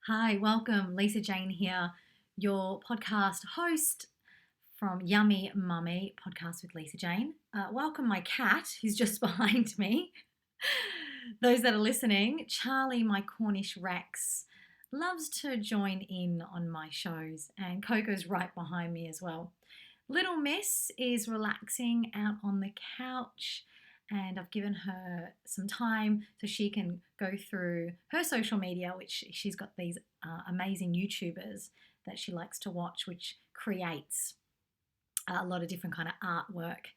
Hi, welcome. Lisa Jane here, your podcast host from Yummy Mummy Podcast with Lisa Jane. Welcome, my cat who's just behind me. Those that are listening, Charlie, my Cornish Rex, loves to join in on my shows, and Coco's right behind me as well. Little Miss is relaxing out on the couch, and I've given her some time so she can go through her social media, which she's got these amazing YouTubers that she likes to watch, which creates a lot of different kind of artwork.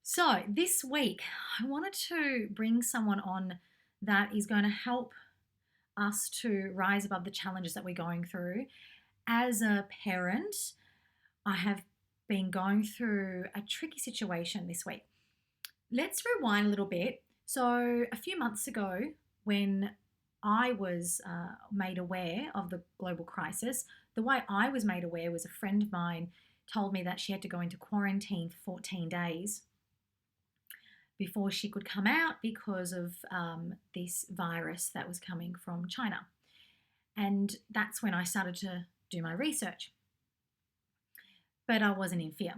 So this week, I wanted to bring someone on that is going to help us to rise above the challenges that we're going through. As a parent, I have been going through a tricky situation this week. Let's rewind a little bit. So, a few months ago, when I was made aware of the global crisis, the way I was made aware was a friend of mine told me that she had to go into quarantine for 14 days before she could come out because of this virus that was coming from China. And that's when I started to do my research. But I wasn't in fear.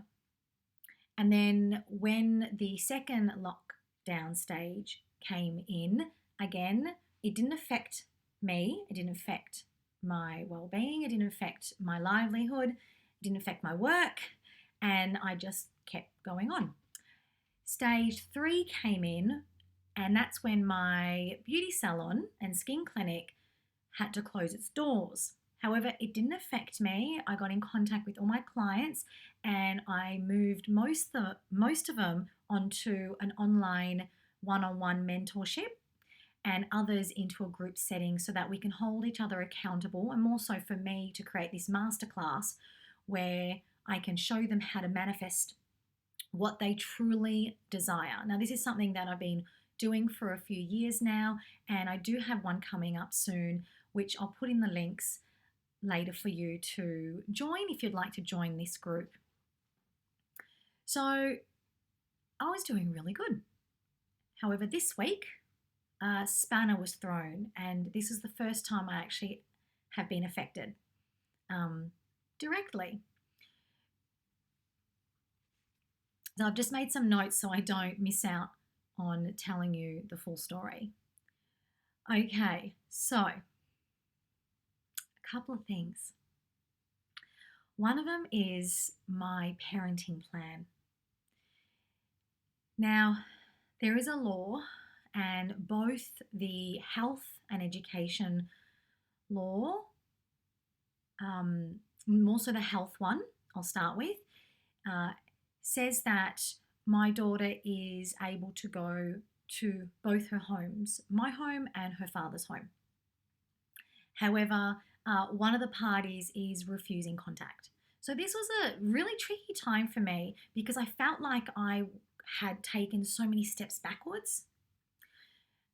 And then when the second lockdown stage came in, again, it didn't affect me. It didn't affect my well-being. It didn't affect my livelihood. It didn't affect my work. And I just kept going on. Stage 3 came in, and that's when my beauty salon and skin clinic had to close its doors. However, it didn't affect me. I got in contact with all my clients and I moved most of them onto an online one-on-one mentorship and others into a group setting so that we can hold each other accountable, and more so for me to create this masterclass where I can show them how to manifest what they truly desire. Now, this is something that I've been doing for a few years now, and I do have one coming up soon, which I'll put in the links later for you to join if you'd like to join this group. So I was doing really good. However, this week, a spanner was thrown, and this is the first time I actually have been affected directly. So I've just made some notes so I don't miss out on telling you the full story. Okay, so a couple of things. One of them is my parenting plan. Now, there is a law, and both the health and education law, more so the health one, I'll start with, says that my daughter is able to go to both her homes, my home and her father's home. However, one of the parties is refusing contact. So this was a really tricky time for me because I felt like I had taken so many steps backwards.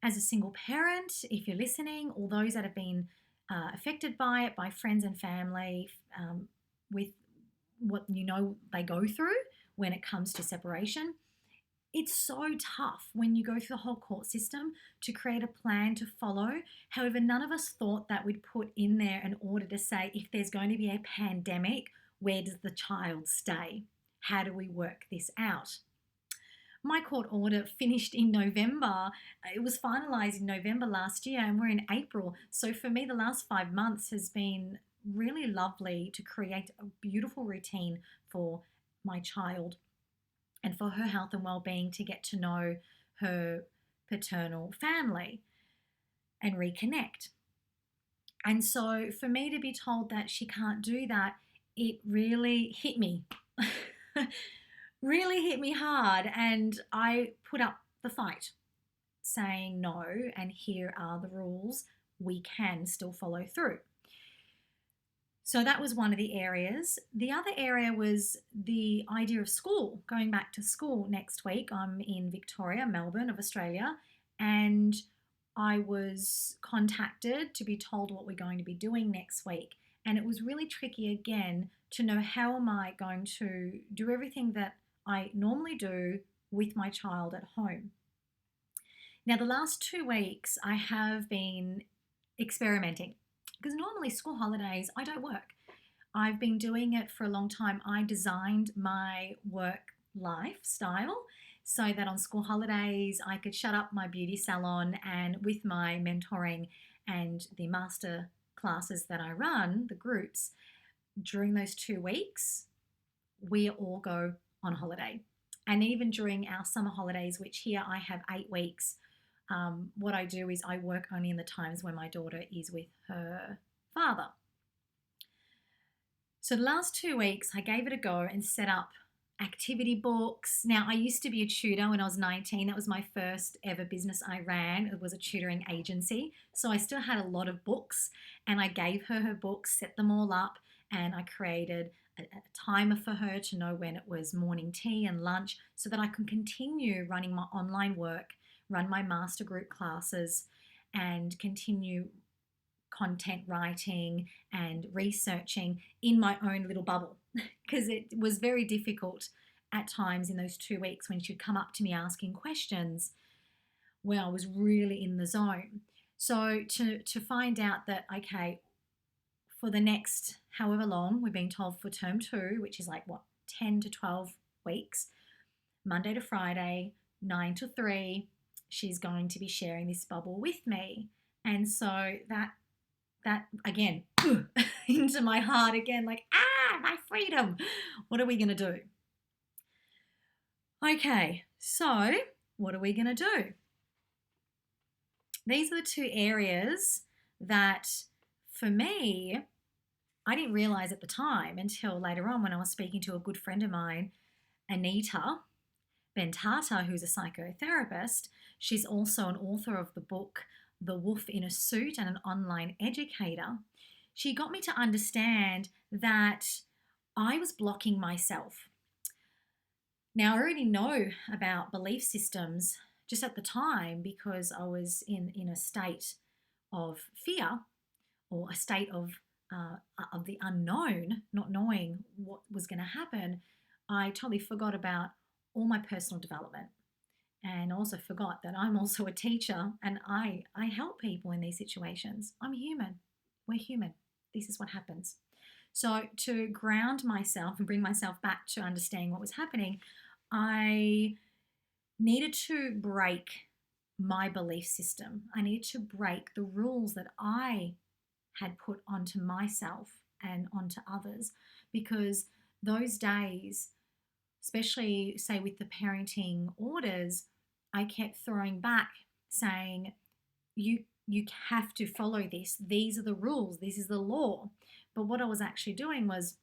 As a single parent, if you're listening, or those that have been affected by it, by friends and family, with what they go through when it comes to separation, it's so tough when you go through the whole court system to create a plan to follow. However, none of us thought that we'd put in there in order to say, if there's going to be a pandemic, where does the child stay? How do we work this out? My court order finished in November. It was finalised in November last year, and we're in April. So for me, the last 5 months has been really lovely to create a beautiful routine for my child and for her health and well-being, to get to know her paternal family and reconnect. And so for me to be told that she can't do that, it really hit me. Really hit me hard, and I put up the fight, saying no, and here are the rules. We can still follow through. So that was one of the areas. The other area was the idea of school, going back to school next week. I'm in Victoria, Melbourne of Australia, and I was contacted to be told what we're going to be doing next week. And it was really tricky again to know, how am I going to do everything that I normally do with my child at home. Now, the last 2 weeks I have been experimenting. because normally school holidays, I don't work. I've been doing it for a long time. I designed my work lifestyle so that on school holidays I could shut up my beauty salon, and with my mentoring and the master classes that I run, the groups, during those 2 weeks, we all go on holiday. And even during our summer holidays, which here I have 8 weeks, what I do is I work only in the times when my daughter is with her father. So the last 2 weeks, I gave it a go and set up activity books. Now, I used to be a tutor when I was 19. That was my first ever business I ran. It was a tutoring agency. So I still had a lot of books, and I gave her her books, set them all up, and I created a timer for her to know when it was morning tea and lunch so that I can continue running my online work, run my master group classes, and continue content writing and researching in my own little bubble, because it was very difficult at times in those 2 weeks when she'd come up to me asking questions where I was really in the zone. So to find out that, okay, for the next however long we've been told for term 2, which is like 10 to 12 weeks, Monday to Friday, 9 to 3, she's going to be sharing this bubble with me. And so that again, into my heart again, like, my freedom. What are we going to do? Okay, so what are we going to do? These are the 2 areas that, for me, I didn't realize at the time until later on when I was speaking to a good friend of mine, Anita Bentata, who's a psychotherapist. She's also an author of the book The Wolf in a Suit and an Online Educator. She got me to understand that I was blocking myself. Now, I already know about belief systems just at the time because I was in a state of fear, or a state of the unknown, not knowing what was going to happen. I totally forgot about all my personal development, and also forgot that I'm also a teacher and I help people in these situations. I'm human. We're human. This is what happens. So to ground myself and bring myself back to understanding what was happening, I needed to break my belief system. I needed to break the rules that I had put onto myself and onto others, because those days, especially say with the parenting orders, I kept throwing back saying, you have to follow this. These are the rules. This is the law. But what I was actually doing was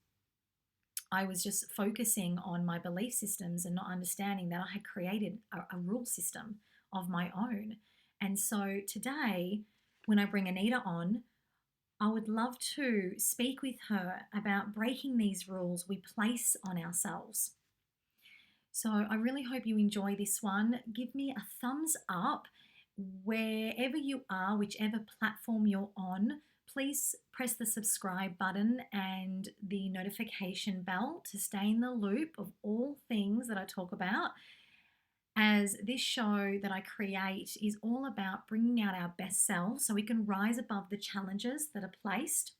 I was just focusing on my belief systems and not understanding that I had created a rule system of my own. And so today, when I bring Anita on, I would love to speak with her about breaking these rules we place on ourselves. So I really hope you enjoy this one. Give me a thumbs up wherever you are, whichever platform you're on. Please press the subscribe button and the notification bell to stay in the loop of all things that I talk about, as this show that I create is all about bringing out our best selves so we can rise above the challenges that are placed.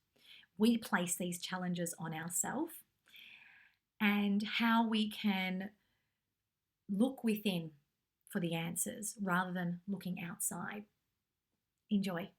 We place these challenges on ourselves, and how we can look within for the answers rather than looking outside. Enjoy.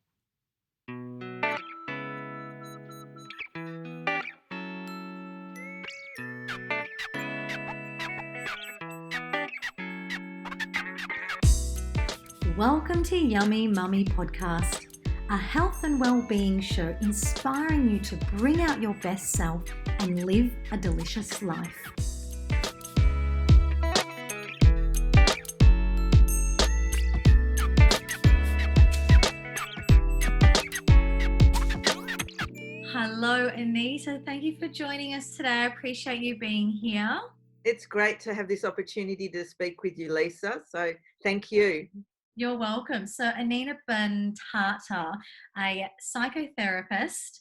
Welcome to Yummy Mummy Podcast, a health and well-being show inspiring you to bring out your best self and live a delicious life. Hello, Anita. Thank you for joining us today. I appreciate you being here. It's great to have this opportunity to speak with you, Lisa. So thank you. You're welcome. So Anita Bentata, a psychotherapist,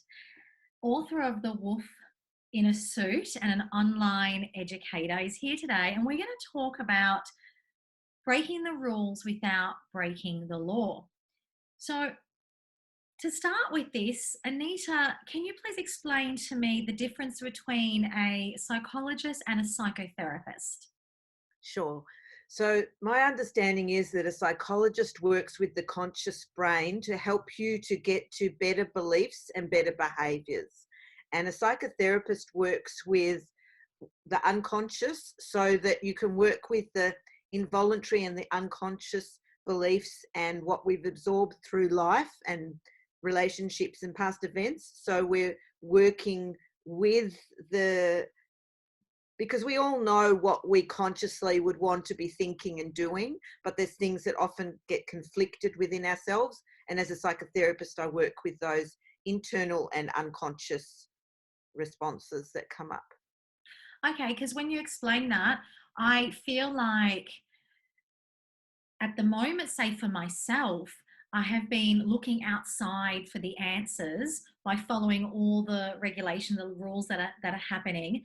author of The Wolf in a Suit and an online educator, is here today. And we're going to talk about breaking the rules without breaking the law. So to start with this, Anita, can you please explain to me the difference between a psychologist and a psychotherapist? Sure. So, my understanding is that a psychologist works with the conscious brain to help you to get to better beliefs and better behaviors. And a psychotherapist works with the unconscious so that you can work with the involuntary and the unconscious beliefs and what we've absorbed through life and relationships and past events. So, we're working with the because we all know what we consciously would want to be thinking and doing, but there's things that often get conflicted within ourselves. And as a psychotherapist, I work with those internal and unconscious responses that come up. Okay, because when you explain that, I feel like at the moment, say for myself, I have been looking outside for the answers by following all the regulations, the rules that are happening.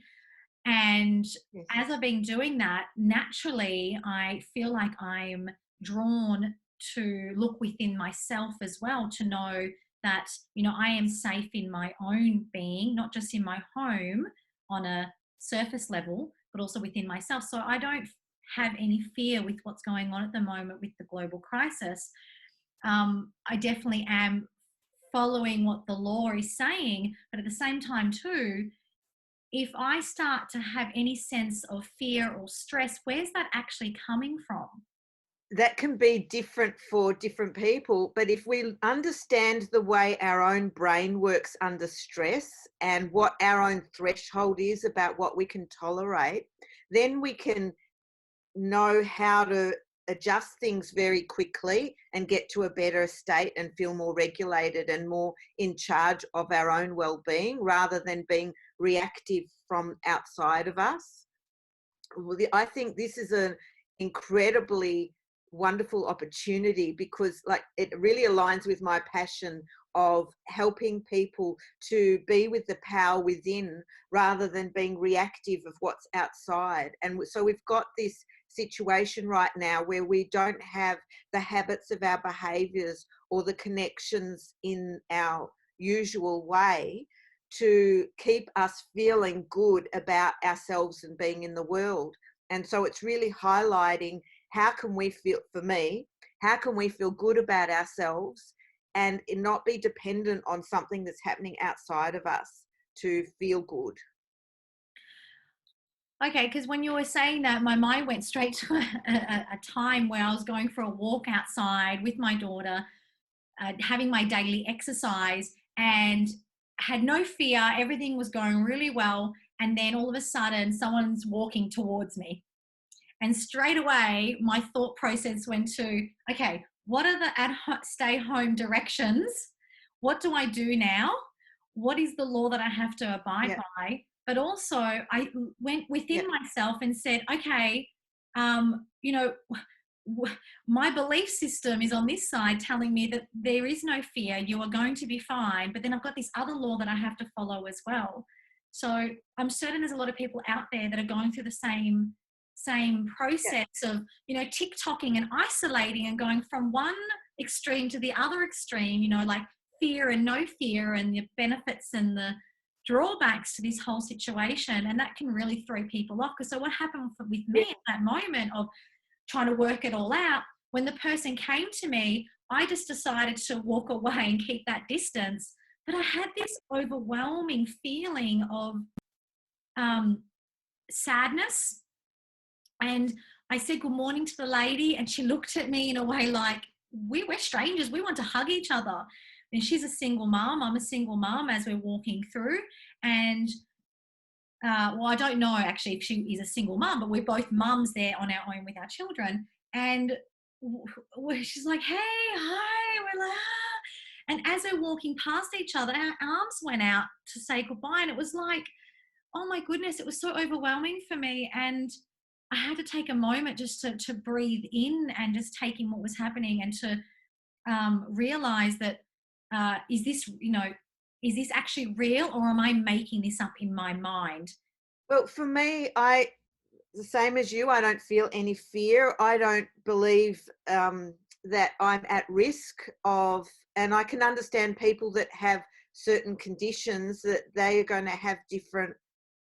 And Yes. as I've been doing that, naturally, I feel like I'm drawn to look within myself as well to know that, I am safe in my own being, not just in my home on a surface level, but also within myself. So I don't have any fear with what's going on at the moment with the global crisis. I definitely am following what the law is saying, but at the same time, too, if I start to have any sense of fear or stress, where's that actually coming from? That can be different for different people, but if we understand the way our own brain works under stress and what our own threshold is about what we can tolerate, then we can know how to adjust things very quickly and get to a better state and feel more regulated and more in charge of our own well-being rather than being reactive from outside of us. I think this is an incredibly wonderful opportunity because like it really aligns with my passion of helping people to be with the power within rather than being reactive of what's outside. And so we've got this situation right now where we don't have the habits of our behaviors or the connections in our usual way to keep us feeling good about ourselves and being in the world. And so it's really highlighting how can we feel, for me, how can we feel good about ourselves and not be dependent on something that's happening outside of us to feel good. Okay, because when you were saying that, my mind went straight to a time where I was going for a walk outside with my daughter, having my daily exercise, and had no fear. Everything was going really well. And then all of a sudden, someone's walking towards me. And straight away, my thought process went to, okay, what are the stay home directions? What do I do now? What is the law that I have to abide Yeah, by? But also, I went yeah, within myself and said, okay, you know, my belief system is on this side telling me that there is no fear, you are going to be fine. But then I've got this other law that I have to follow as well. So I'm certain there's a lot of people out there that are going through the same yeah. process of TikToking and isolating and going from one extreme to the other extreme, like fear and no fear and the benefits and the drawbacks to this whole situation. And that can really throw people off, because so what happened with Yeah. me at that moment of trying to work it all out, when the person came to me, I just decided to walk away and keep that distance. But I had this overwhelming feeling of um, sadness. And I said good morning to the lady, and she looked at me in a way like, we're strangers, we want to hug each other. And she's a single mom, I'm a single mom, as we're walking through. And well, I don't know actually if she is a single mum, but we're both mums there on our own with our children. And she's like, hey, hi. We're like, ah. And as we're walking past each other, our arms went out to say goodbye. And it was like, oh my goodness, it was so overwhelming for me. And I had to take a moment just to breathe in and just take in what was happening, and to realize that is this, is this actually real, or am I making this up in my mind? Well, for me, the same as you, I don't feel any fear. I don't believe that I'm at risk of and I can understand people that have certain conditions that they are going to have different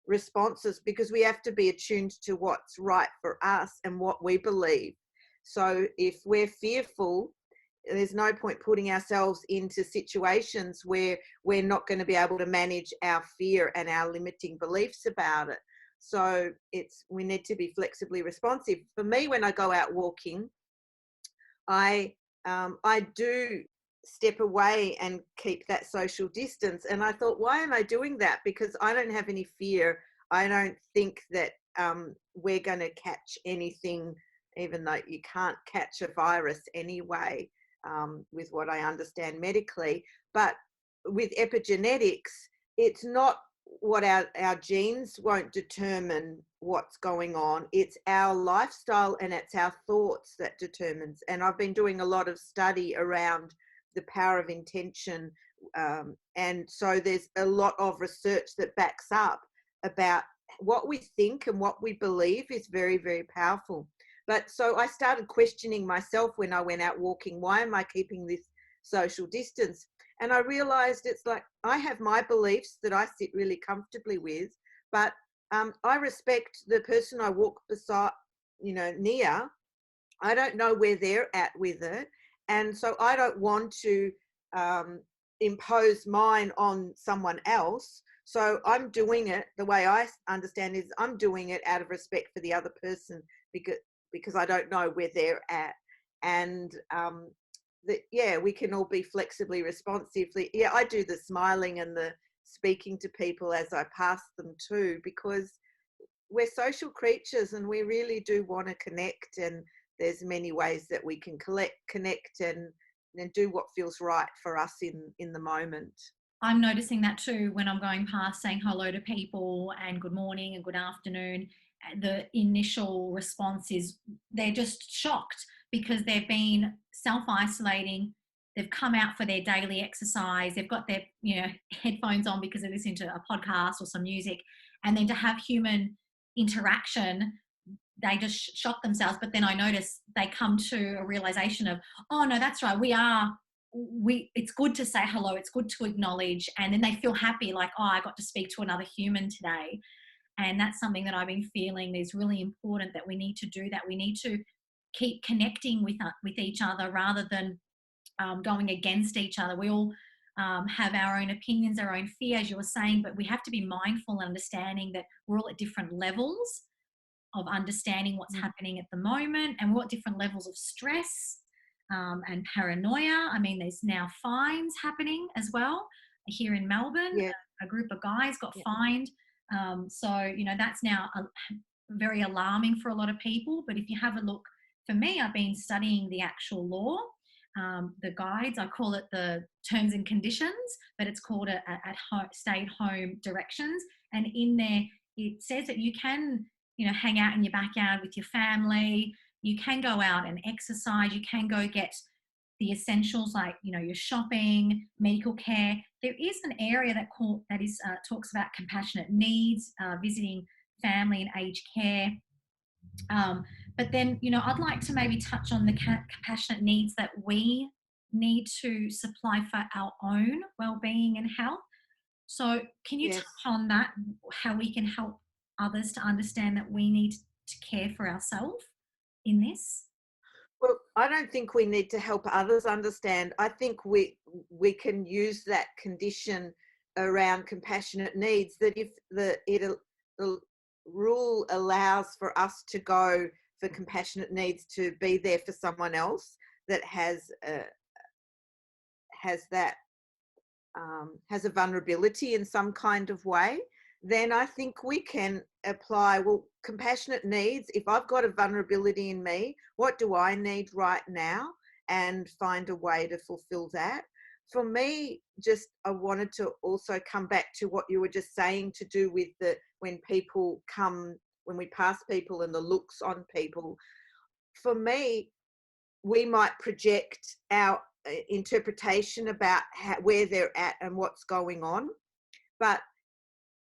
responses, because we have to be attuned to what's right for us and what we believe. So if we're fearful, there's no point putting ourselves into situations where we're not going to be able to manage our fear and our limiting beliefs about it. So we need to be flexibly responsive. For me, when I go out walking, I do step away and keep that social distance. And I thought, why am I doing that? Because I don't have any fear. I don't think that we're going to catch anything, even though you can't catch a virus anyway, with what I understand medically. But with epigenetics, it's not what our genes won't determine what's going on. It's our lifestyle and it's our thoughts that determines. And I've been doing a lot of study around the power of intention. And so there's a lot of research that backs up about what we think and what we believe is very, very powerful. But so I started questioning myself when I went out walking, why am I keeping this social distance? And I realized it's like, I have my beliefs that I sit really comfortably with, but I respect the person I walk beside, near. I don't know where they're at with it. And so I don't want to impose mine on someone else. So I'm doing it the way I understand is I'm doing it out of respect for the other person, because I don't know where they're at. And we can all be flexibly responsively. Yeah, I do the smiling and the speaking to people as I pass them too, because we're social creatures and we really do want to connect, and there's many ways that we can connect and do what feels right for us in the moment. I'm noticing that too when I'm going past saying hello to people and good morning and good afternoon. The initial response is they're just shocked because they've been self-isolating. They've come out for their daily exercise. They've got their headphones on because they're listening to a podcast or some music. And then to have human interaction, they just shock themselves. But then I notice they come to a realization of, oh no, that's right. It's good to say hello. It's good to acknowledge. And then they feel happy, like, oh, I got to speak to another human today. And that's something that I've been feeling is really important, that we need to do that. We need to keep connecting with each other rather than going against each other. We all have our own opinions, our own fear, as you were saying, but we have to be mindful and understanding that we're all at different levels of understanding what's happening at the moment, and we're at different levels of stress and paranoia. I mean, there's now fines happening as well here in Melbourne. Yeah. A group of guys got fined. So, that's now very alarming for a lot of people. But if you have a look, for me, I've been studying the actual law, the guides. I call it the terms and conditions, but it's called stay-at-home directions. And in there, it says that you can, hang out in your backyard with your family. You can go out and exercise. You can go get the essentials like, your shopping, medical care. There is an area that talks about compassionate needs, visiting family and aged care. But then, I'd like to maybe touch on the compassionate needs that we need to supply for our own well-being and health. So can you touch on that, how we can help others to understand that we need to care for ourselves in this? Well, I don't think we need to help others understand. I think we can use that condition around compassionate needs, that if the rule allows for us to go for compassionate needs, to be there for someone else that has a vulnerability in some kind of way, then I think we can apply, compassionate needs. If I've got a vulnerability in me, what do I need right now? And find a way to fulfill that. For me, I wanted to also come back to what you were just saying, to do with when we pass people and the looks on people. For me, we might project our interpretation about where they're at and what's going on. But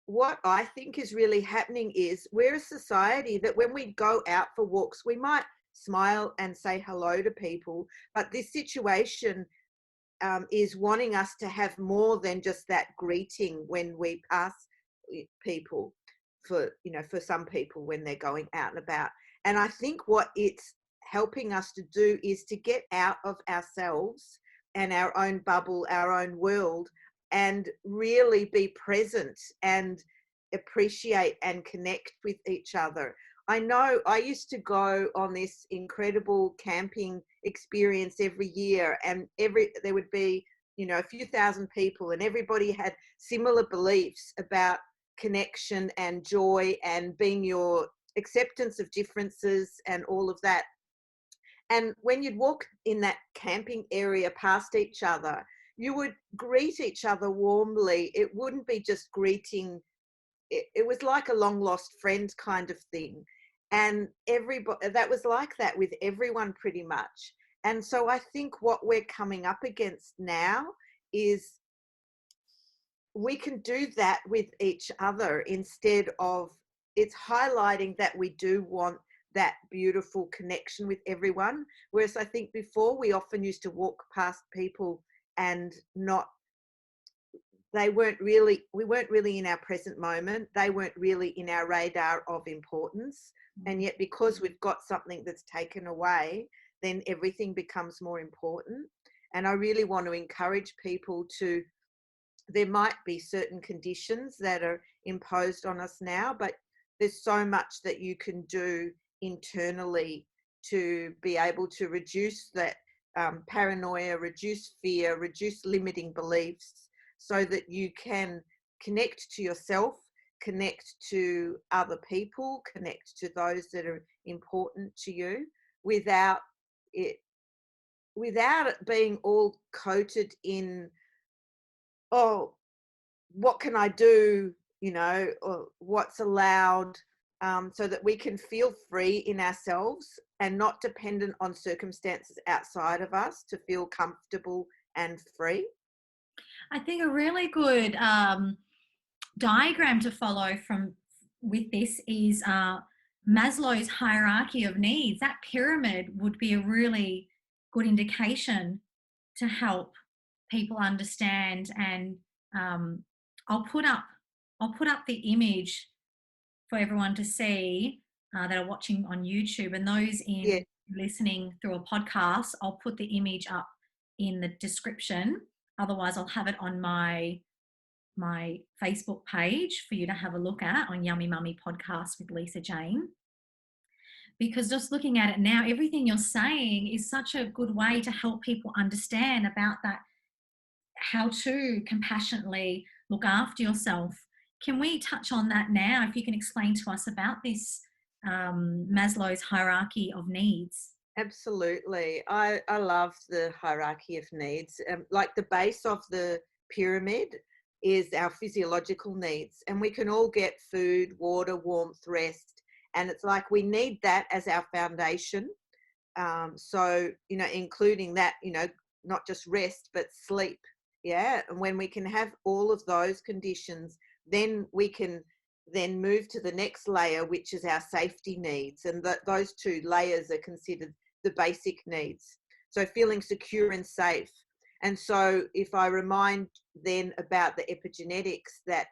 what I think is really happening is we're a society that when we go out for walks, we might smile and say hello to people, but this situation is wanting us to have more than just that greeting when we pass people, for some people when they're going out and about. And I think what it's helping us to do is to get out of ourselves and our own bubble, our own world, and really be present and appreciate and connect with each other. I know I used to go on this incredible camping experience every year, and there would be, a few thousand people, and everybody had similar beliefs about connection and joy and being your acceptance of differences and all of that. And when you'd walk in that camping area past each other, you would greet each other warmly. It wouldn't be just greeting. It was like a long lost friend kind of thing. And everybody, that was like that with everyone pretty much. And so I think what we're coming up against now is we can do that with each other, instead of, it's highlighting that we do want that beautiful connection with everyone. Whereas I think before, we often used to walk past people and we weren't really in our present moment. They weren't really in our radar of importance. And yet, because we've got something that's taken away, then everything becomes more important. And I really want to encourage people to, there might be certain conditions that are imposed on us now, but there's so much that you can do internally to be able to reduce that paranoia, reduce fear, reduce limiting beliefs, so that you can connect to yourself, connect to other people, connect to those that are important to you, without it being all coated in, oh, what can I do, or what's allowed, so that we can feel free in ourselves and not dependent on circumstances outside of us to feel comfortable and free. I think a really good diagram to follow with this is Maslow's hierarchy of needs. That pyramid would be a really good indication to help people understand. And I'll put up the image for everyone to see that are watching on YouTube, and those in listening through a podcast, I'll put the image up in the description. Otherwise, I'll have it on my Facebook page for you to have a look at, on Yummy Mummy Podcast with Lisa Jane. Because just looking at it now, everything you're saying is such a good way to help people understand about that, how to compassionately look after yourself. Can we touch on that now? If you can explain to us about this Maslow's hierarchy of needs. Absolutely. I love the hierarchy of needs. Like, the base of the pyramid is our physiological needs, and we can all get food, water, warmth, rest. And it's like we need that as our foundation. So, including that, not just rest, but sleep. Yeah. And when we can have all of those conditions, then we can then move to the next layer, which is our safety needs. And those two layers are considered the basic needs. So feeling secure and safe. And so if I remind then about the epigenetics, that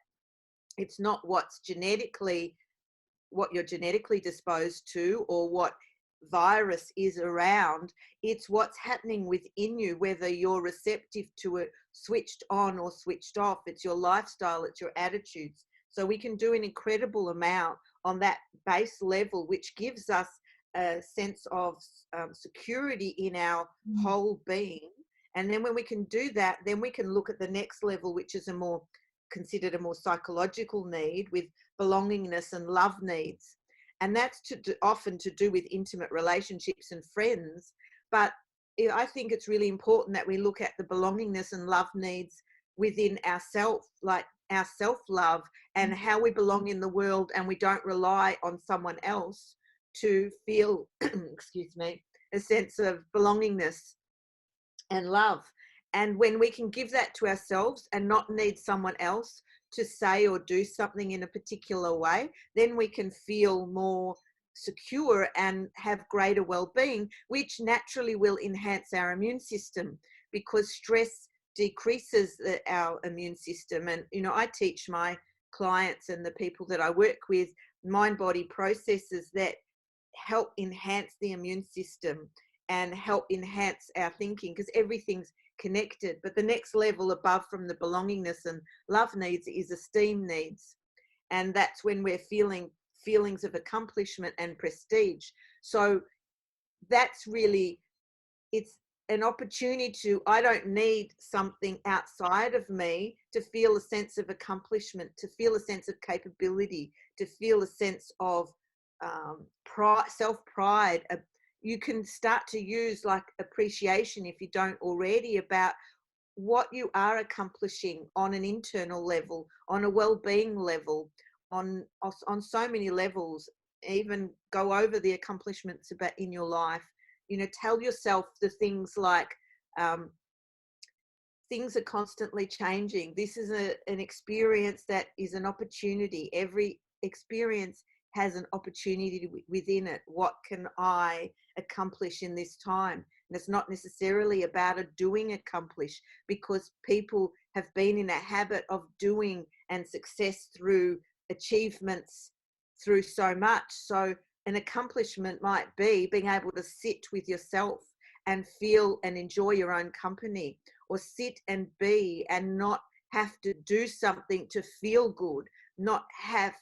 it's not what you're genetically disposed to, or what virus is around, it's what's happening within you, whether you're receptive to it, switched on or switched off. It's your lifestyle, it's your attitudes. So we can do an incredible amount on that base level, which gives us a sense of security in our whole being. And then when we can do that, then we can look at the next level, which is considered a more psychological need, with belongingness and love needs. And that's often to do with intimate relationships and friends. But I think it's really important that we look at the belongingness and love needs within ourselves, like our self-love and how we belong in the world, and we don't rely on someone else to feel, excuse me, a sense of belongingness and love. And when we can give that to ourselves and not need someone else to say or do something in a particular way, then we can feel more secure and have greater well-being, which naturally will enhance our immune system. because stress decreases our immune system. And, I teach my clients and the people that I work with mind-body processes that help enhance the immune system and help enhance our thinking, because everything's connected. But the next level above from the belongingness and love needs is esteem needs. And that's when we're feeling feelings of accomplishment and prestige. So that's really, it's an opportunity I don't need something outside of me to feel a sense of accomplishment, to feel a sense of capability, to feel a sense of pride, self-pride. You can start to use like appreciation, if you don't already, about what you are accomplishing on an internal level, on a well-being level, on so many levels. Even go over the accomplishments about in your life. Tell yourself the things like, things are constantly changing. This is an experience that is an opportunity. Every experience has an opportunity within it. What can I accomplish in this time? And it's not necessarily about a doing accomplish, because people have been in a habit of doing and success through achievements through so much. So an accomplishment might be being able to sit with yourself and feel and enjoy your own company, or sit and be and not have to do something to feel good, not have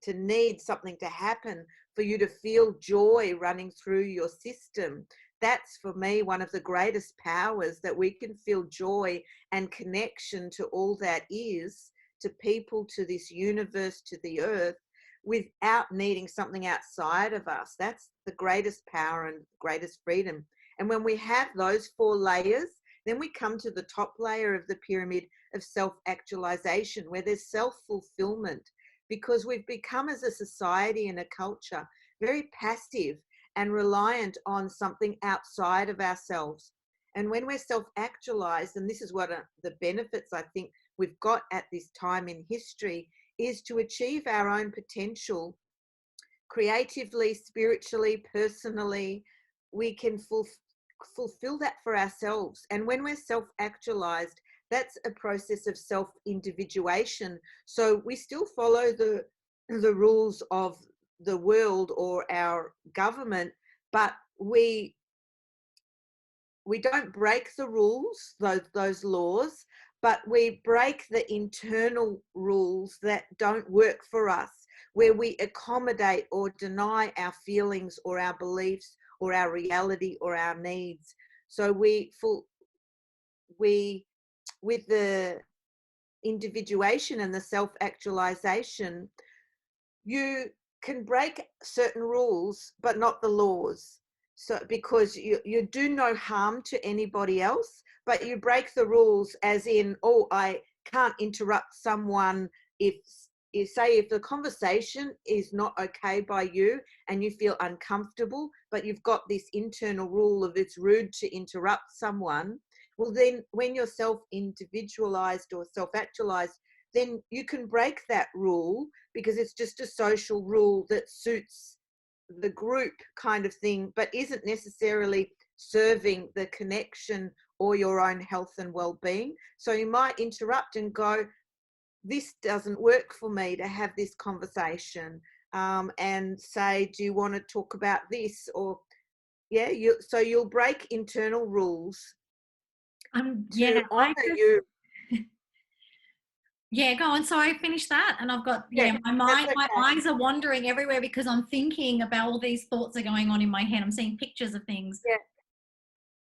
to need something to happen for you to feel joy running through your system. That's, for me, one of the greatest powers, that we can feel joy and connection to all that is, to people, to this universe, to the earth, without needing something outside of us. That's the greatest power and greatest freedom. And when we have those 4 layers, then we come to the top layer of the pyramid of self-actualization, where there's self-fulfillment, because we've become, as a society and a culture, very passive and reliant on something outside of ourselves. And when we're self-actualized, and this is what the benefits I think we've got at this time in history, is to achieve our own potential creatively, spiritually, personally. We can fulfill that for ourselves. And when we're self-actualized, that's a process of self-individuation. So we still follow the rules of the world or our government, but we don't break the rules, those laws, but we break the internal rules that don't work for us, where we accommodate or deny our feelings or our beliefs or our reality or our needs. So with the individuation and the self-actualization, you can break certain rules, but not the laws. So because you do no harm to anybody else, but you break the rules as in, oh, I can't interrupt someone if the conversation is not okay by you and you feel uncomfortable, but you've got this internal rule of it's rude to interrupt someone. Well, then when you're self-individualized or self-actualized, then you can break that rule, because it's just a social rule that suits the group kind of thing, but isn't necessarily serving the connection or your own health and well-being. So you might interrupt and go, this doesn't work for me to have this conversation, and say, do you want to talk about this? Or so you'll break internal rules to honor you. Yeah, go on. Sorry, finish that. And I've got, my eyes are wandering everywhere, because I'm thinking about all these thoughts are going on in my head. I'm seeing pictures of things.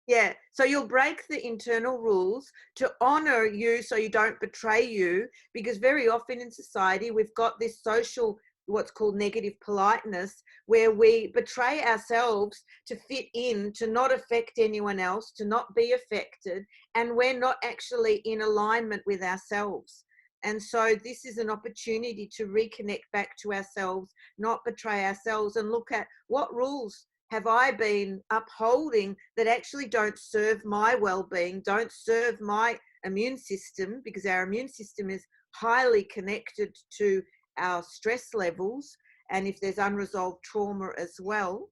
Yeah. So you'll break the internal rules to honor you, so you don't betray you, because very often in society, we've got this social, what's called negative politeness, where we betray ourselves to fit in, to not affect anyone else, to not be affected, and we're not actually in alignment with ourselves. And so this is an opportunity to reconnect back to ourselves, not betray ourselves, and look at what rules have I been upholding that actually don't serve my well-being, don't serve my immune system, because our immune system is highly connected to our stress levels, and if there's unresolved trauma as well.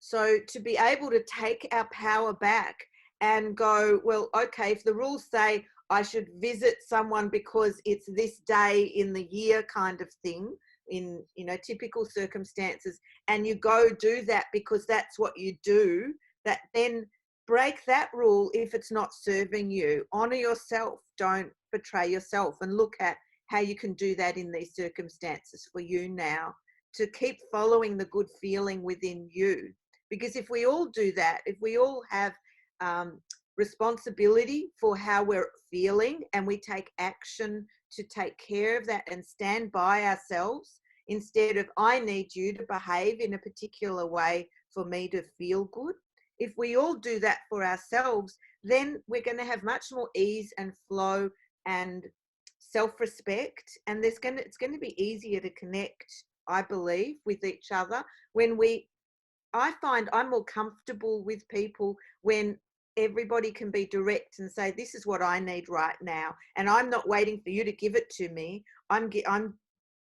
So to be able to take our power back and go, well, okay, if the rules say I should visit someone because it's this day in the year kind of thing, in, you know, typical circumstances, and you go do that because that's what you do, that then break that rule if it's not serving you. Honor yourself, don't betray yourself, and look at how you can do that in these circumstances for you now, to keep following the good feeling within you. Because if we all do that, if we all have responsibility for how we're feeling, and we take action to take care of that and stand by ourselves, instead of I need you to behave in a particular way for me to feel good. If we all do that for ourselves, then we're going to have much more ease and flow and self-respect, and it's going to be easier to connect, I believe, with each other. I find I'm more comfortable with people when everybody can be direct and say, this is what I need right now, and I'm not waiting for you to give it to me. I'm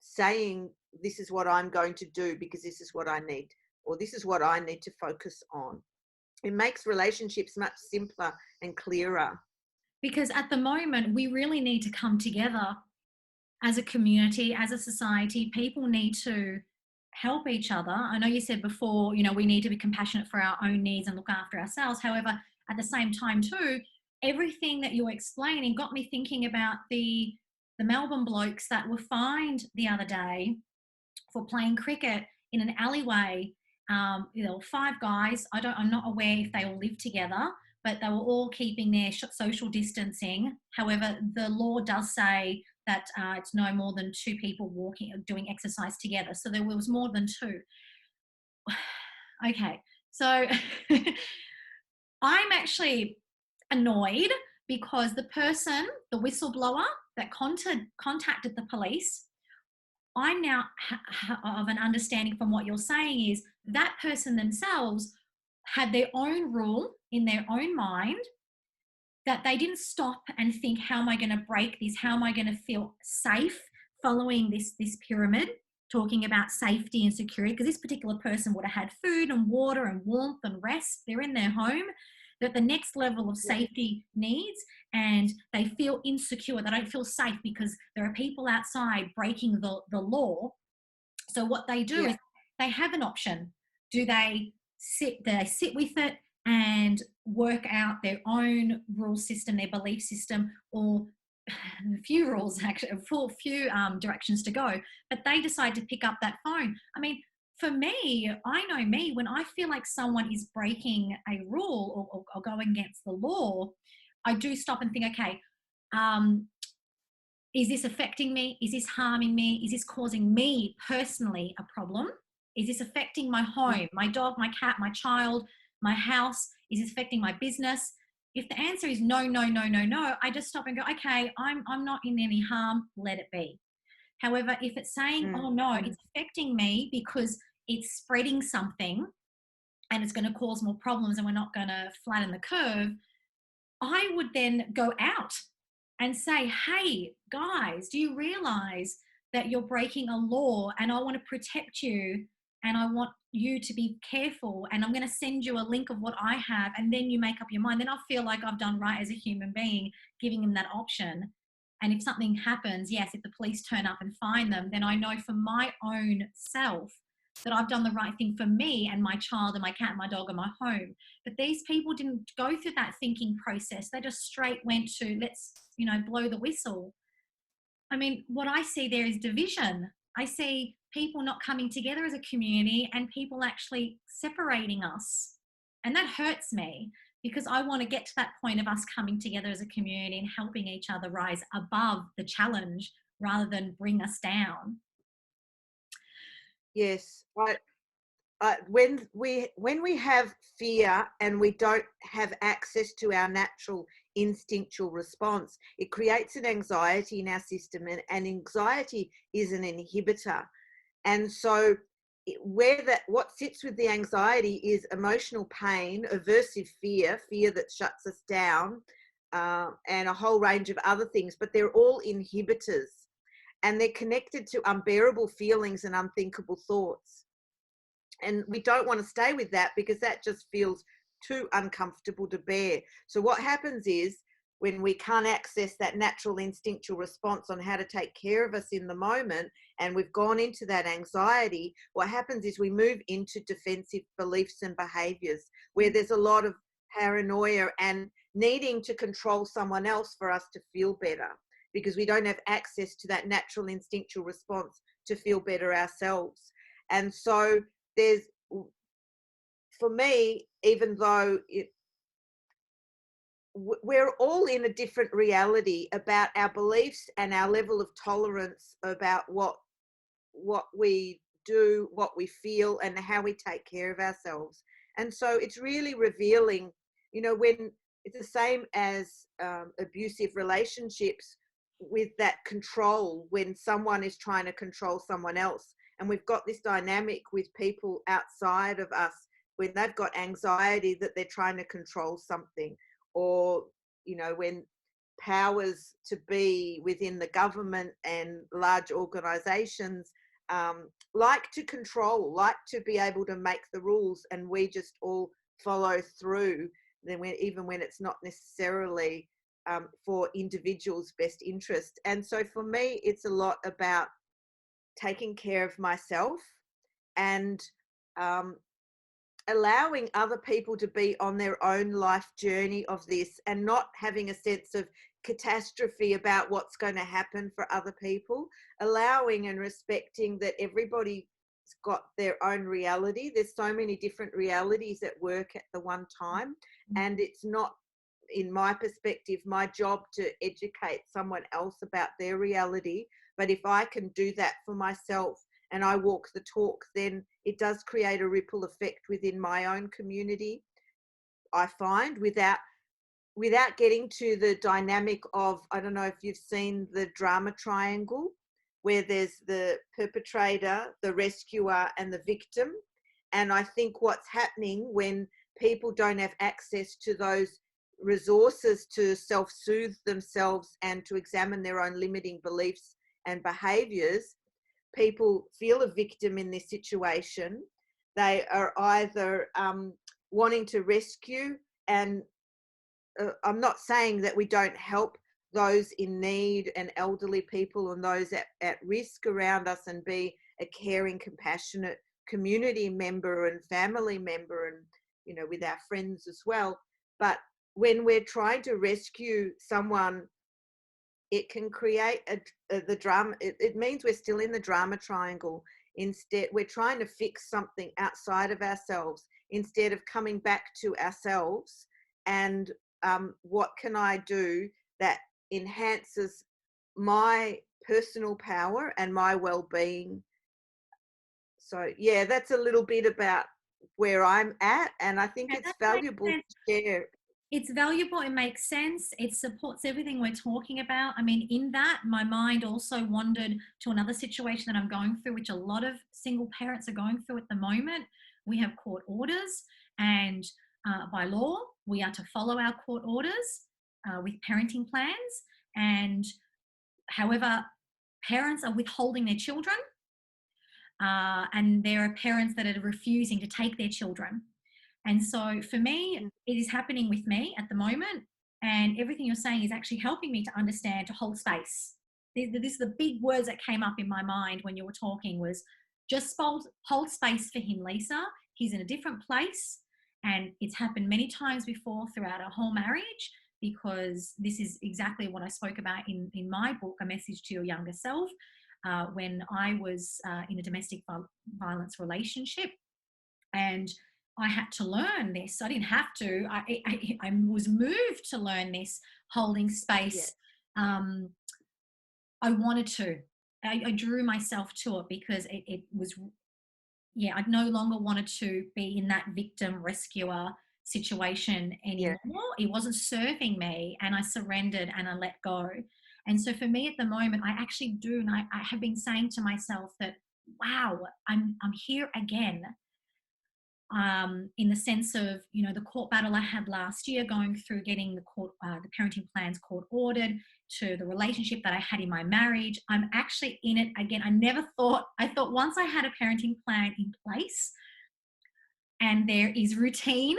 saying this is what I'm going to do because this is what I need, or this is what I need to focus on. It makes relationships much simpler and clearer. Because at the moment, we really need to come together as a community, as a society. People need to help each other. I know you said before, you know, we need to be compassionate for our own needs and look after ourselves. However, at the same time too, everything that you're explaining got me thinking about the Melbourne blokes that were fined the other day for playing cricket in an alleyway. You know, 5 guys. I'm not aware if they all live together, but they were all keeping their social distancing. However, the law does say that it's no more than 2 people walking, doing exercise together. So there was more than 2. Okay, so I'm actually annoyed because the person, the whistleblower that contacted the police, I'm now of an understanding from what you're saying is that person themselves had their own rule in their own mind, that they didn't stop and think, how am I going to break this? How am I going to feel safe following this pyramid, talking about safety and security? Because this particular person would have had food and water and warmth and rest. They're in their home. That the next level of safety needs, and they feel insecure. They don't feel safe because there are people outside breaking the law. So what they do is they have an option. Do they sit with it and work out their own rule system, their belief system, or a few rules, actually, a few directions to go, but they decide to pick up that phone? I mean, for me, I know me, when I feel like someone is breaking a rule or going against the law, I do stop and think, okay, is this affecting me? Is this harming me? Is this causing me personally a problem? Is this affecting my home, my dog, my cat, my child, my house? Is this affecting my business? If the answer is no, no, no, no, no, I just stop and go, okay, I'm not in any harm, let it be. However, if it's saying, oh no, it's affecting me because it's spreading something and it's going to cause more problems and we're not going to flatten the curve, I would then go out and say, hey, guys, do you realize that you're breaking a law, and I want to protect you and I want you to be careful, and I'm going to send you a link of what I have, and then you make up your mind. Then I feel like I've done right as a human being, giving them that option. And if something happens, yes, if the police turn up and find them, then I know for my own self that I've done the right thing for me and my child and my cat and my dog and my home. But these people didn't go through that thinking process. They just straight went to, let's, blow the whistle. I mean, what I see there is division. I see people not coming together as a community and people actually separating us. And that hurts me, because I want to get to that point of us coming together as a community and helping each other rise above the challenge rather than bring us down. Yes. When we have fear and we don't have access to our natural instinctual response, it creates an anxiety in our system, and anxiety is an inhibitor. And so what sits with the anxiety is emotional pain, aversive fear that shuts us down, and a whole range of other things, but they're all inhibitors, and they're connected to unbearable feelings and unthinkable thoughts. And we don't want to stay with that, because that just feels too uncomfortable to bear. So what happens is, when we can't access that natural instinctual response on how to take care of us in the moment, and we've gone into that anxiety, what happens is we move into defensive beliefs and behaviors where there's a lot of paranoia and needing to control someone else for us to feel better, because we don't have access to that natural instinctual response to feel better ourselves. And so there's, for me, even though we're all in a different reality about our beliefs and our level of tolerance about what we do, what we feel, and how we take care of ourselves. And so it's really revealing, when it's the same as abusive relationships, with that control, when someone is trying to control someone else. And we've got this dynamic with people outside of us when they've got anxiety that they're trying to control something, or when powers to be within the government and large organizations like to control, like to be able to make the rules, and we just all follow through, then even when it's not necessarily for individuals' best interest. And so for me, it's a lot about taking care of myself and allowing other people to be on their own life journey of this, and not having a sense of catastrophe about what's going to happen for other people, allowing and respecting that everybody's got their own reality. There's so many different realities at work at the one time, and it's not, in my perspective, my job to educate someone else about their reality. But if I can do that for myself and I walk the talk, then it does create a ripple effect within my own community, I find, without getting to the dynamic of, I don't know if you've seen the drama triangle, where there's the perpetrator, the rescuer, and the victim. And I think what's happening when people don't have access to those resources to self-soothe themselves and to examine their own limiting beliefs and behaviors, people feel a victim in this situation. They are either wanting to rescue, and I'm not saying that we don't help those in need and elderly people and those at risk around us, and be a caring, compassionate community member and family member, and with our friends as well. But when we're trying to rescue someone, it can create the drama. It means we're still in the drama triangle. Instead, we're trying to fix something outside of ourselves instead of coming back to ourselves and what can I do that enhances my personal power and my well-being. So yeah, that's a little bit about where I'm at, and I think it's valuable to share. It's valuable. It makes sense. It supports everything we're talking about. I mean, in that, my mind also wandered to another situation that I'm going through, which a lot of single parents are going through at the moment. We have court orders, and by law, we are to follow our court orders with parenting plans. And however, parents are withholding their children, and there are parents that are refusing to take their children. And so for me, it is happening with me at the moment. And everything you're saying is actually helping me to understand, to hold space. These are the big words that came up in my mind when you were talking, was just hold space for him, Lisa. He's in a different place. And it's happened many times before throughout our whole marriage, because this is exactly what I spoke about in my book, A Message to Your Younger Self, when I was in a domestic violence relationship. And I had to learn this. I didn't have to. I was moved to learn this, holding space. Yes. I wanted to. I drew myself to it because it was, I no longer wanted to be in that victim rescuer situation anymore. Yeah. It wasn't serving me, and I surrendered and I let go. And so for me at the moment, I actually do, and I have been saying to myself that, wow, I'm here again. In the sense of, the court battle I had last year, going through getting the parenting plans court ordered, to the relationship that I had in my marriage. I'm actually in it again. I thought once I had a parenting plan in place and there is routine,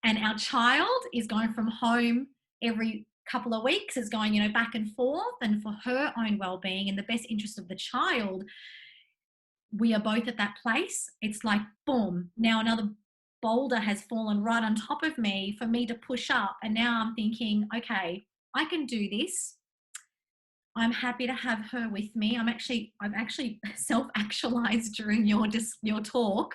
and our child is going from home every couple of weeks, is going, back and forth, and for her own well-being and the best interest of the child, we are both at that place. It's like, boom, now another boulder has fallen right on top of me for me to push up. And now I'm thinking, okay, I can do this. I'm happy to have her with me. I've actually self-actualized during your talk,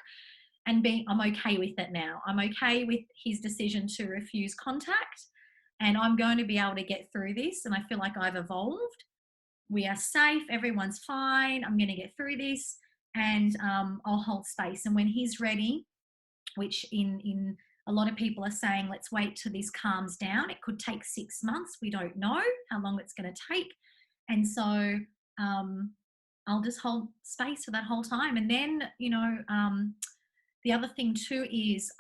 and I'm okay with it now. I'm okay with his decision to refuse contact, and I'm going to be able to get through this. And I feel like I've evolved. We are safe. Everyone's fine. I'm going to get through this, and I'll hold space. And when he's ready, which in a lot of people are saying, let's wait till this calms down. It could take 6 months. We don't know how long it's going to take. And so I'll just hold space for that whole time. And then, the other thing too is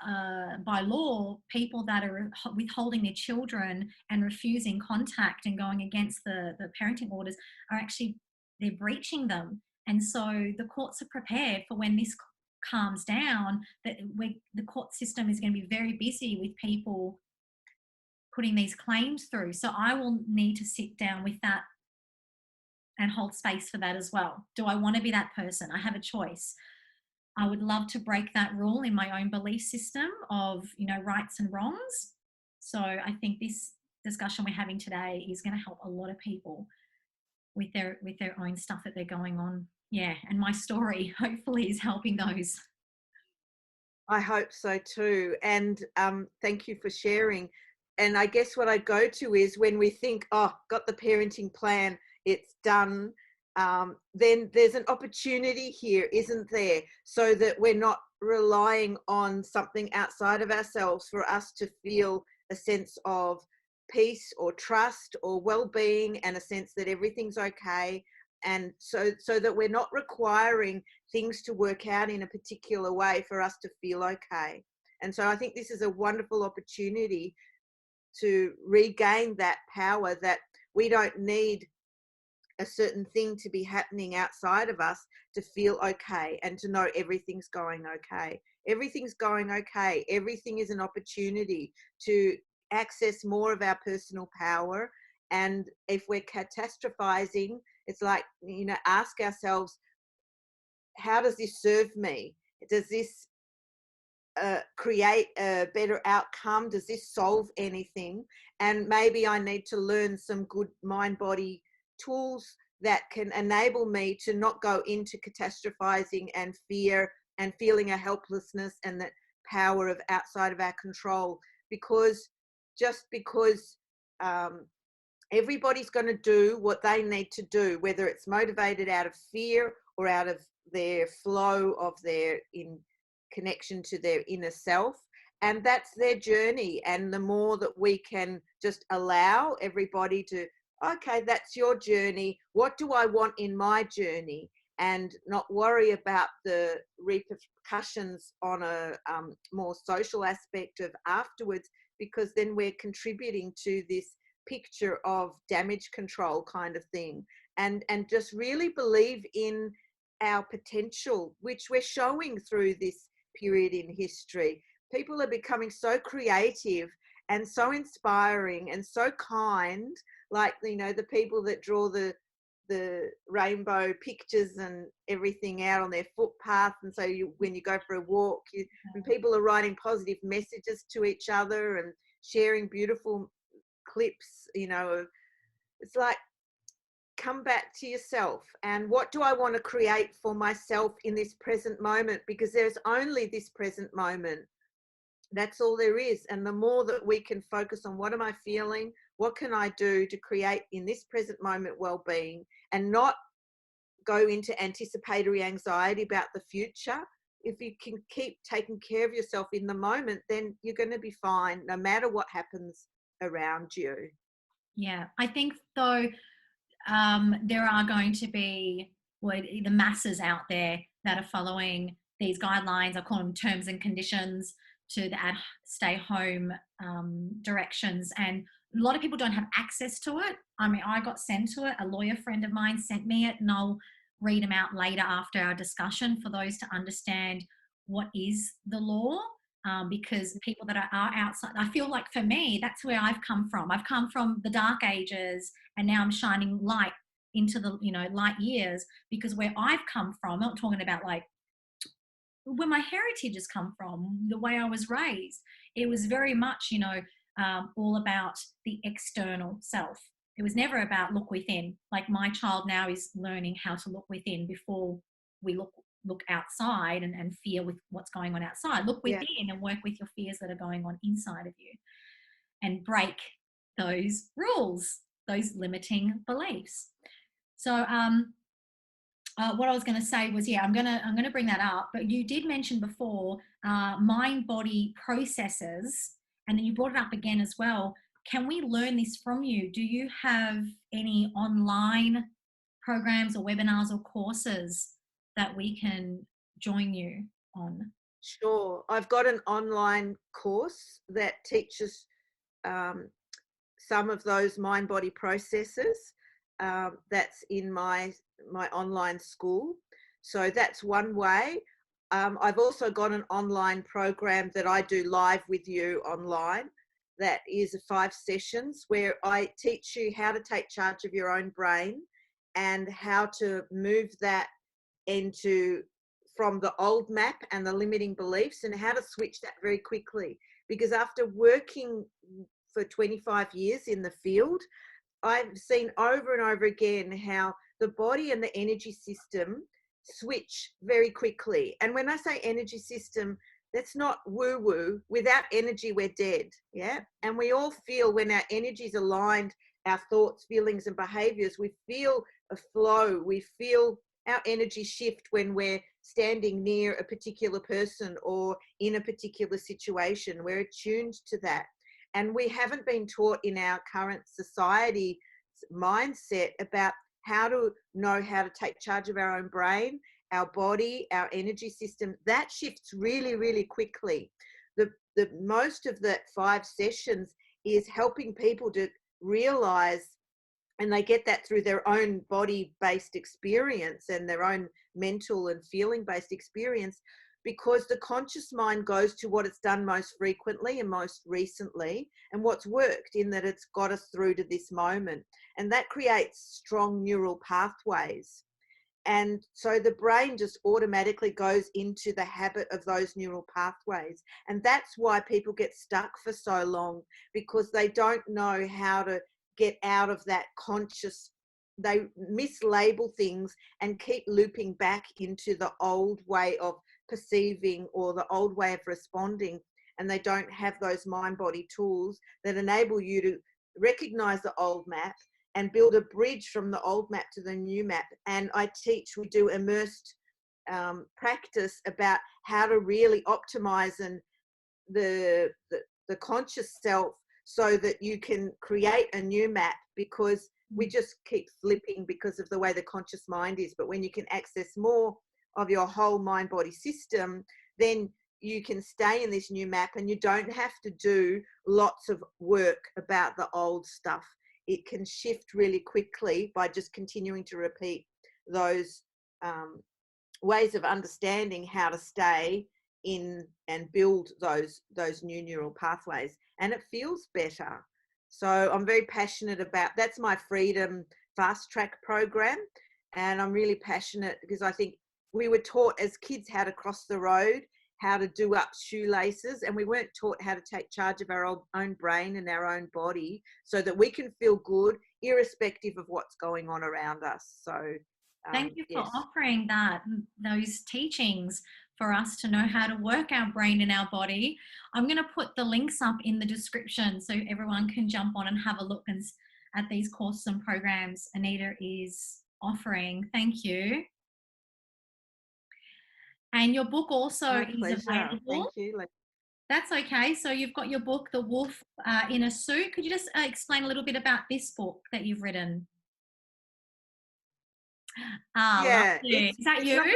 by law, people that are withholding their children and refusing contact and going against the parenting orders are actually, they're breaching them. And so the courts are prepared for when this calms down, that the court system is going to be very busy with people putting these claims through. So I will need to sit down with that and hold space for that as well. Do I want to be that person? I have a choice. I would love to break that rule in my own belief system of, rights and wrongs. So I think this discussion we're having today is going to help a lot of people with their own stuff that they're going on. Yeah, and my story hopefully is helping those. I hope so too. And thank you for sharing. And I guess what I go to is when we think, oh, got the parenting plan, it's done, then there's an opportunity here, isn't there? So that we're not relying on something outside of ourselves for us to feel a sense of peace or trust or well-being and a sense that everything's okay. And so that we're not requiring things to work out in a particular way for us to feel okay. And so I think this is a wonderful opportunity to regain that power, that we don't need a certain thing to be happening outside of us to feel okay and to know everything's going okay. Everything's going okay. Everything is an opportunity to access more of our personal power. And if we're catastrophizing, it's like, ask ourselves, how does this serve me? Does this create a better outcome? Does this solve anything? And maybe I need to learn some good mind-body tools that can enable me to not go into catastrophizing and fear and feeling a helplessness and that power of outside of our control. Because everybody's going to do what they need to do, whether it's motivated out of fear or out of their flow of their in connection to their inner self. And that's their journey. And the more that we can just allow everybody to, okay, that's your journey. What do I want in my journey? And not worry about the repercussions on a more social aspect of afterwards, because then we're contributing to this picture of damage control kind of thing. And just really believe in our potential, which we're showing through this period in history. People are becoming so creative and so inspiring and so kind, like, the people that draw the rainbow pictures and everything out on their footpath. And so when you go for a walk, and people are writing positive messages to each other and sharing beautiful clips, it's like, come back to yourself. And what do I want to create for myself in this present moment? Because there's only this present moment. That's all there is. And the more that we can focus on what am I feeling, what can I do to create in this present moment well-being, and not go into anticipatory anxiety about the future. If you can keep taking care of yourself in the moment, then you're going to be fine no matter what happens around you. Yeah, I think though, there are going to be the masses out there that are following these guidelines. I call them terms and conditions to the stay home directions. And a lot of people don't have access to it. I mean, I got sent to it. A lawyer friend of mine sent me it, and I'll read them out later after our discussion for those to understand what is the law. because people that are outside, I feel like for me, that's where I've come from. I've come from the dark ages, and now I'm shining light into the, light years, because where I've come from, I'm not talking about like where my heritage has come from, the way I was raised. It was very much, all about the external self. It was never about look within. Like my child now is learning how to look within before we look outside and fear with what's going on outside. Look Yeah. within and work with your fears that are going on inside of you, and break those rules, those limiting beliefs. So what I was going to say was, I'm going to bring that up. But you did mention before mind-body processes, and then you brought it up again as well. Can we learn this from you? Do you have any online programs or webinars or courses that we can join you on? Sure. I've got an online course that teaches some of those mind-body processes. That's in my online school. So that's one way. I've also got an online program that I do live with you online. That is 5 sessions where I teach you how to take charge of your own brain and how to move that from the old map and the limiting beliefs, and how to switch that very quickly. Because after working for 25 years in the field, I've seen over and over again how the body and the energy system switch very quickly. And when I say energy system, that's not woo-woo. Without energy, we're dead. Yeah. And we all feel when our energy is aligned, our thoughts, feelings, and behaviors, we feel a flow. We feel our energy shift when we're standing near a particular person or in a particular situation. We're attuned to that. And we haven't been taught in our current society mindset about how to know how to take charge of our own brain, our body, our energy system. That shifts really, really quickly. The most of the 5 sessions is helping people to realize, and they get that through their own body-based experience and their own mental and feeling-based experience, because the conscious mind goes to what it's done most frequently and most recently, and what's worked, in that it's got us through to this moment. And that creates strong neural pathways. And so the brain just automatically goes into the habit of those neural pathways. And that's why people get stuck for so long, because they don't know how to get out of that conscious. They mislabel things and keep looping back into the old way of perceiving or the old way of responding, and they don't have those mind-body tools that enable you to recognize the old map and build a bridge from the old map to the new map. And we do immersed practice about how to really optimize and the conscious self, so that you can create a new map, because we just keep flipping because of the way the conscious mind is. But when you can access more of your whole mind body system, then you can stay in this new map, and you don't have to do lots of work about the old stuff. It can shift really quickly by just continuing to repeat those ways of understanding how to stay in and build those new neural pathways, and it feels better. So I'm very passionate about, that's my Freedom Fast Track program, and I'm really passionate because I think we were taught as kids how to cross the road, how to do up shoelaces, and we weren't taught how to take charge of our own brain and our own body, so that we can feel good irrespective of what's going on around us. So thank you for yes. offering those teachings for us to know how to work our brain and our body. I'm going to put the links up in the description so everyone can jump on and have a look at these courses and programs Anita is offering. Thank you. And your book also My is pleasure. available. Thank you. That's okay. So you've got your book, The Wolf in a Suit. Could you just explain a little bit about this book that you've written? Yeah, lovely. Is that it's you? not me.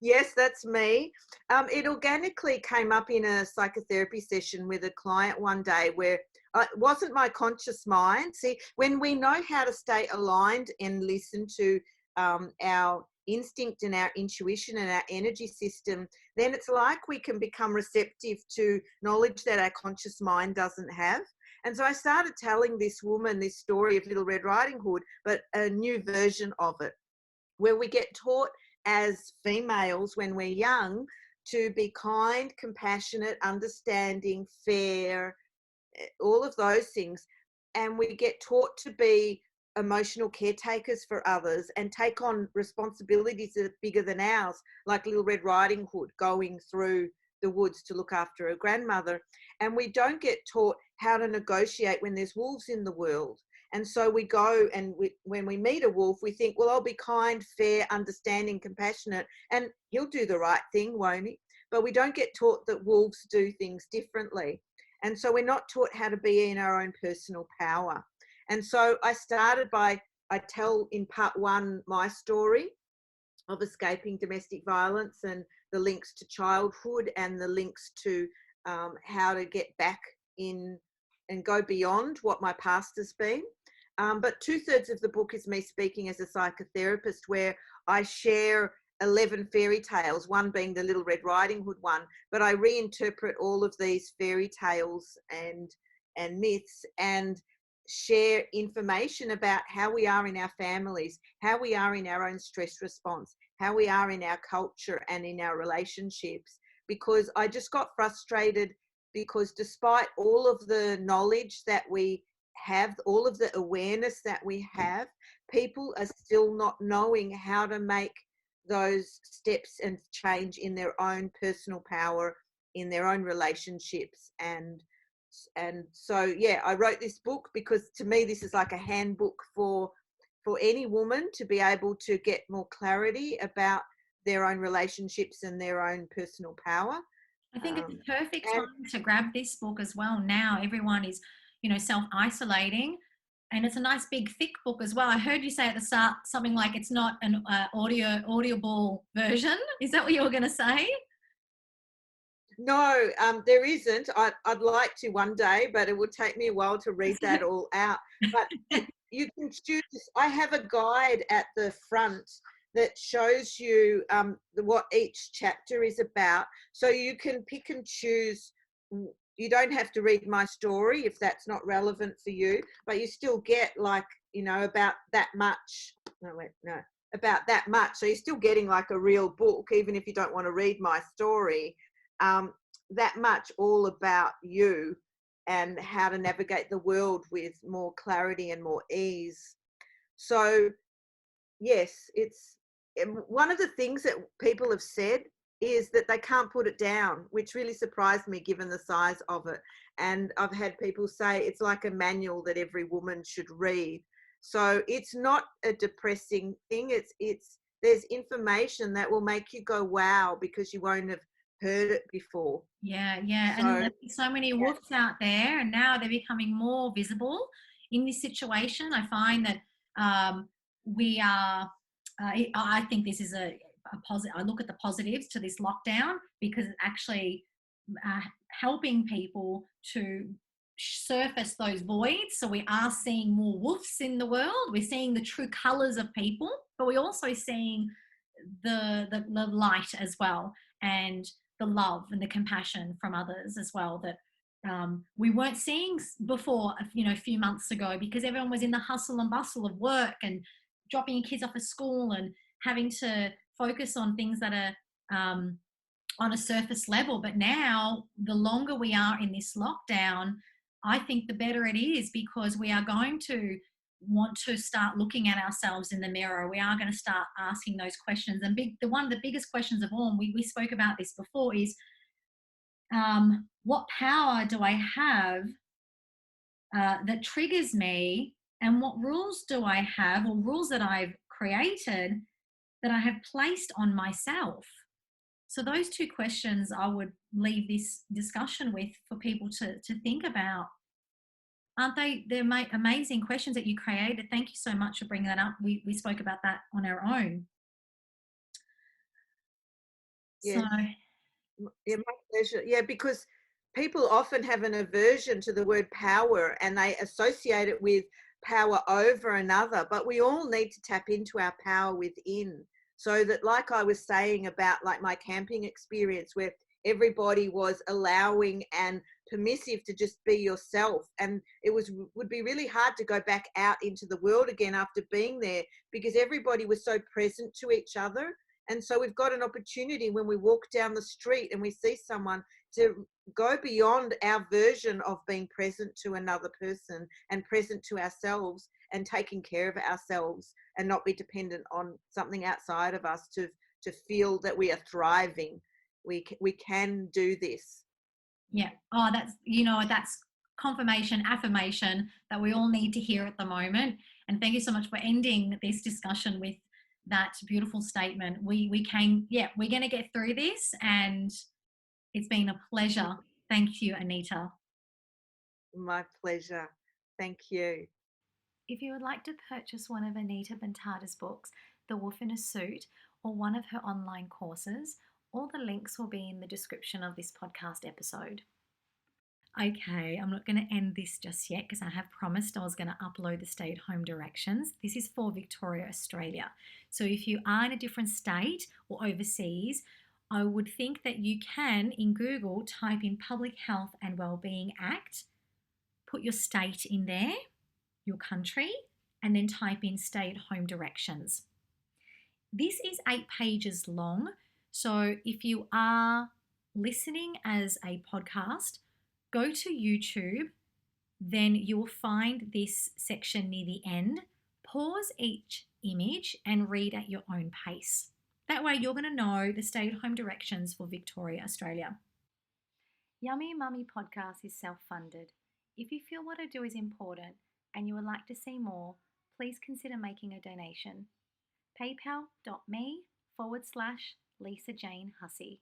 Yes, that's me. It organically came up in a psychotherapy session with a client one day, where it wasn't my conscious mind. See, when we know how to stay aligned and listen to our instinct and our intuition and our energy system, then it's like we can become receptive to knowledge that our conscious mind doesn't have. And so I started telling this woman this story of Little Red Riding Hood, but a new version of it, where we get taught as females when we're young to be kind, compassionate, understanding, fair, all of those things. And we get taught to be emotional caretakers for others and take on responsibilities that are bigger than ours, like Little Red Riding Hood going through the woods to look after her grandmother. And we don't get taught how to negotiate when there's wolves in the world. And so we go and when we meet a wolf, we think, well, I'll be kind, fair, understanding, compassionate, and he'll do the right thing, won't he? But we don't get taught that wolves do things differently. And so we're not taught how to be in our own personal power. And so I tell in part one my story of escaping domestic violence and the links to childhood and the links to how to get back in and go beyond what my past has been. But 2/3 of the book is me speaking as a psychotherapist, where I share 11 fairy tales, one being the Little Red Riding Hood one, but I reinterpret all of these fairy tales and myths and share information about how we are in our families, how we are in our own stress response, how we are in our culture and in our relationships. Because I just got frustrated because despite all of the knowledge that we have, all of the awareness that we have, people are still not knowing how to make those steps and change in their own personal power, in their own relationships. And so, yeah, I wrote this book because to me, this is like a handbook for any woman to be able to get more clarity about their own relationships and their own personal power. I think it's a perfect And time to grab this book as well. Now everyone is, self-isolating, and it's a nice big thick book as well. I heard you say at the start something like it's not an audible version. Is that what you were going to say? no, there isn't. I'd like to one day, but it would take me a while to read that all out. But you can choose. I have a guide at the front that shows you what each chapter is about. So you can pick and choose. You don't have to read my story if that's not relevant for you, but you still get about that much. About that much. So you're still getting like a real book, even if you don't want to read my story. That much all about you and how to navigate the world with more clarity and more ease. So yes, it's one of the things that people have said is that they can't put it down, which really surprised me given the size of it. And I've had people say it's like a manual that every woman should read. So it's not a depressing thing. There's information that will make you go wow, because you won't have heard it before. Yeah. So, And there's so many wolves out there, and now they're becoming more visible in this situation. I find that we are, I think this is a positive. I look at the positives to this lockdown because it's actually helping people to surface those voids. So we are seeing more wolves in the world. We're seeing the true colors of people, but we're also seeing the light as well, and the love and the compassion from others as well that we weren't seeing before, a few months ago, because everyone was in the hustle and bustle of work and dropping your kids off at school and having to focus on things that are on a surface level. But now, the longer we are in this lockdown, I think the better it is, because we are going to want to start looking at ourselves in the mirror. We are going to start asking those questions. And one of the biggest questions of all, and we spoke about this before, is what power do I have that triggers me, and what rules do I have, or rules that I've created that I have placed on myself? So those two questions I would leave this discussion with for people to think about. Aren't they? They're amazing questions that you created. Thank you so much for bringing that up. We spoke about that on our own. yes. So, Yeah, my pleasure. Yeah, because people often have an aversion to the word power and they associate it with power over another, but we all need to tap into our power within. So that, like I was saying about like my camping experience, where everybody was allowing and permissive to just be yourself, and it would be really hard to go back out into the world again after being there, because everybody was so present to each other. And so we've got an opportunity when we walk down the street and we see someone to go beyond our version of being present to another person and present to ourselves and taking care of ourselves, and not be dependent on something outside of us to feel that we are thriving. We can do this. Yeah. Oh, that's confirmation, affirmation that we all need to hear at the moment. And thank you so much for ending this discussion with that beautiful statement. We can, yeah, we're going to get through this, and it's been a pleasure. Thank you, Anita. My pleasure. Thank you. If you would like to purchase one of Anita Bentata's books, The Wolf in a Suit, or one of her online courses, all the links will be in the description of this podcast episode. Okay, I'm not going to end this just yet because I have promised I was going to upload the stay at home directions. This is for Victoria, Australia. So if you are in a different state or overseas, I would think that you can, in Google, type in Public Health and Wellbeing Act, put your state in there, your country, and then type in stay at home directions. This is 8 pages long. So if you are listening as a podcast, go to YouTube, then you will find this section near the end. Pause each image and read at your own pace. That way you're going to know the stay-at-home directions for Victoria, Australia. Yummy Mummy podcast is self-funded. If you feel what I do is important and you would like to see more, please consider making a donation. paypal.me/Lisa Jane Hussey.